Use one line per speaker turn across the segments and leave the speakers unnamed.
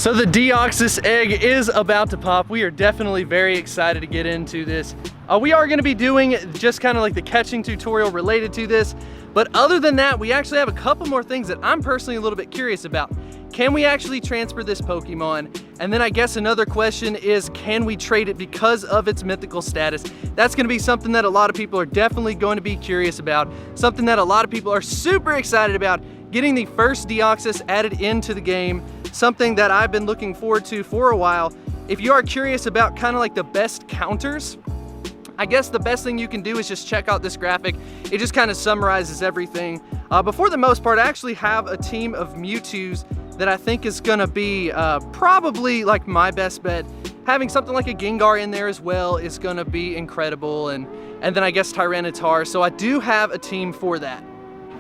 So the Deoxys egg is about to pop. We are definitely very excited to get into this. We are gonna be doing just kind of like the catching tutorial related to this. But other than that, we actually have a couple more things that I'm personally a little bit curious about. Can we actually transfer this Pokemon? And then I guess another question is, can we trade it because of its mythical status? That's gonna be something that a lot of people are definitely going to be curious about. Something that a lot of people are super excited about, getting the first Deoxys added into the game. Something that I've been looking forward to for a while. If you are curious about kind of like the best counters, I guess the best thing you can do is just check out this graphic. It just kind of summarizes everything. But for the most part, I actually have a team of Mewtwo's that I think is gonna be probably like my best bet. Having something like a Gengar in there as well is gonna be incredible, and then I guess Tyranitar. So I do have a team for that.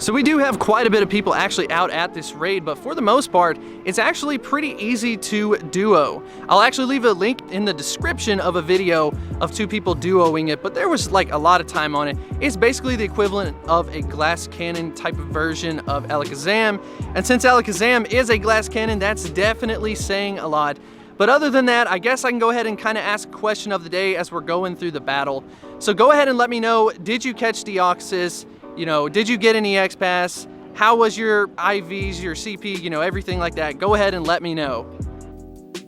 So we do have quite a bit of people actually out at this raid, but for the most part, it's actually pretty easy to duo. I'll actually leave a link in the description of a video of two people duoing it, but there was like a lot of time on it. It's basically the equivalent of a glass cannon type of version of Alakazam, and since Alakazam is a glass cannon, that's definitely saying a lot. But other than that, I guess I can go ahead and kind of ask a question of the day as we're going through the battle. So go ahead and let me know, did you catch Deoxys? You know, did you get an EX pass? How was your IVs, your CP, you know, everything like that? Go ahead and let me know.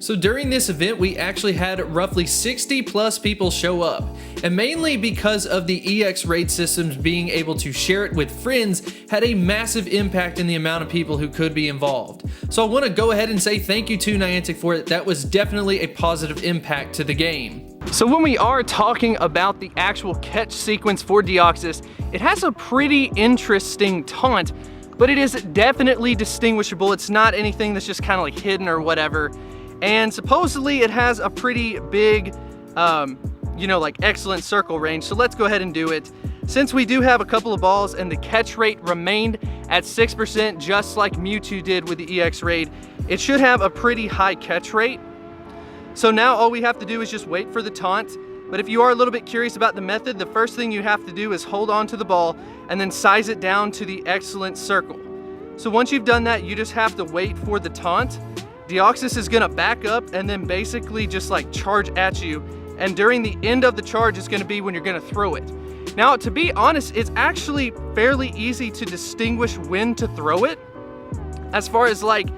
So during this event, we actually had roughly 60 plus people show up, and mainly because of the EX raid systems being able to share it with friends had a massive impact in the amount of people who could be involved. So I want to go ahead and say thank you to Niantic for it. That was definitely a positive impact to the game. So when we are talking about the actual catch sequence for Deoxys, it has a pretty interesting taunt, but it is definitely distinguishable. It's not anything that's just kind of like hidden or whatever. And supposedly it has a pretty big, you know, like excellent circle range. So let's go ahead and do it. Since we do have a couple of balls and the catch rate remained at 6%, just like Mewtwo did with the EX raid, it should have a pretty high catch rate. So now all we have to do is just wait for the taunt. But if you are a little bit curious about the method, the first thing you have to do is hold on to the ball and then size it down to the excellent circle. So once you've done that, you just have to wait for the taunt. Deoxys is gonna back up and then basically just like charge at you. And during the end of the charge is gonna be when you're gonna throw it. Now, to be honest, it's actually fairly easy to distinguish when to throw it. As far as like,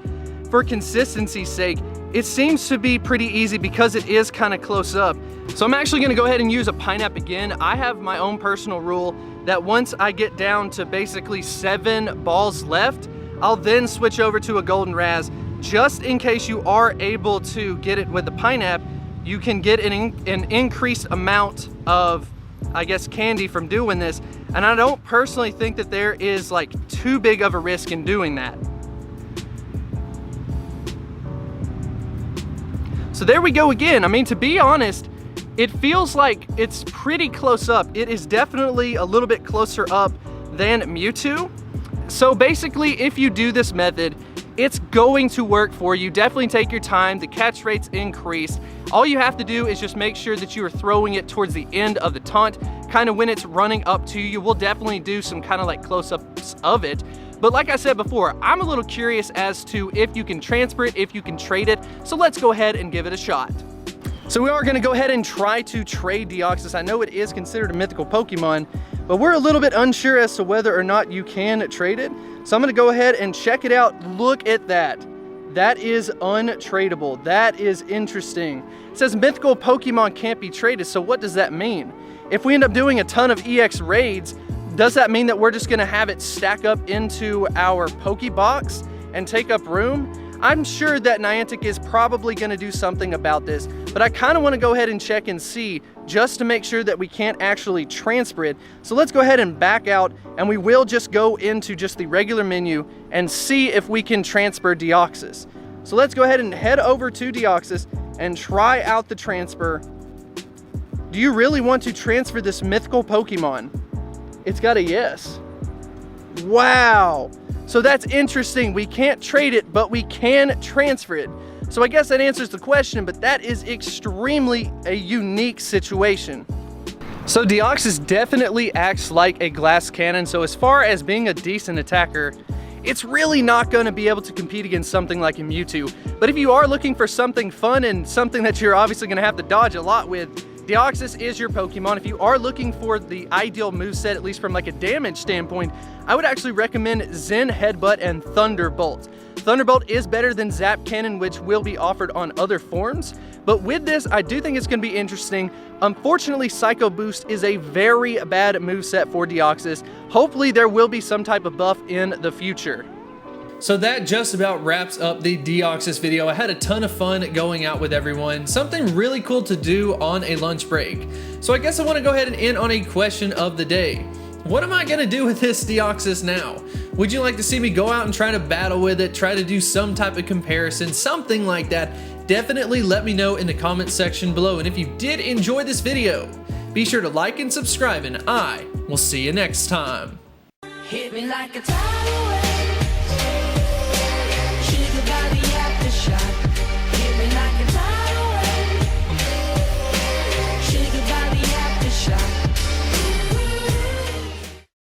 for consistency's sake, it seems to be pretty easy because it is kind of close up. So I'm actually gonna go ahead and use a Pineapple again. I have my own personal rule that once I get down to basically 7 balls left, I'll then switch over to a Golden Raz. Just in case you are able to get it with the Pineapple, you can get an increased amount of, I guess, candy from doing this. And I don't personally think that there is like too big of a risk in doing that. So there we go again. I mean, to be honest, it feels like it's pretty close up. It is definitely a little bit closer up than Mewtwo. So basically, if you do this method, it's going to work for you. Definitely take your time. The catch rate's increased. All you have to do is just make sure that you are throwing it towards the end of the taunt, kind of when it's running up to you. We'll definitely do some kind of like close-ups of it. But like I said before, I'm a little curious as to if you can transfer it, if you can trade it. So let's go ahead and give it a shot. So we are gonna go ahead and try to trade Deoxys. I know it is considered a mythical Pokemon, but we're a little bit unsure as to whether or not you can trade it. So I'm gonna go ahead and check it out. Look at that. That is untradeable. That is interesting. It says mythical Pokemon can't be traded. So what does that mean? If we end up doing a ton of EX raids, does that mean that we're just gonna have it stack up into our Pokebox and take up room? I'm sure that Niantic is probably gonna do something about this, but I kinda wanna go ahead and check and see just to make sure that we can't actually transfer it. So let's go ahead and back out, and we will just go into just the regular menu and see if we can transfer Deoxys. So let's go ahead and head over to Deoxys and try out the transfer. Do you really want to transfer this mythical Pokemon? It's got a yes. Wow. So that's interesting. We can't trade it, but we can transfer it. So I guess that answers the question, but that is extremely a unique situation. So Deoxys definitely acts like a glass cannon. So as far as being a decent attacker, it's really not going to be able to compete against something like a Mewtwo. But if you are looking for something fun and something that you're obviously going to have to dodge a lot with, Deoxys is your Pokemon. If you are looking for the ideal moveset, at least from like a damage standpoint, I would actually recommend Zen Headbutt and Thunderbolt. Thunderbolt is better than Zap Cannon, which will be offered on other forms, but with this, I do think it's going to be interesting. Unfortunately, Psycho Boost is a very bad moveset for Deoxys. Hopefully, there will be some type of buff in the future. So that just about wraps up the Deoxys video. I had a ton of fun going out with everyone. Something really cool to do on a lunch break. So I guess I want to go ahead and end on a question of the day. What am I going to do with this Deoxys now? Would you like to see me go out and try to battle with it, try to do some type of comparison, something like that? Definitely let me know in the comment section below. And if you did enjoy this video, be sure to like and subscribe, and I will see you next time.
Hit me like a tidal wave.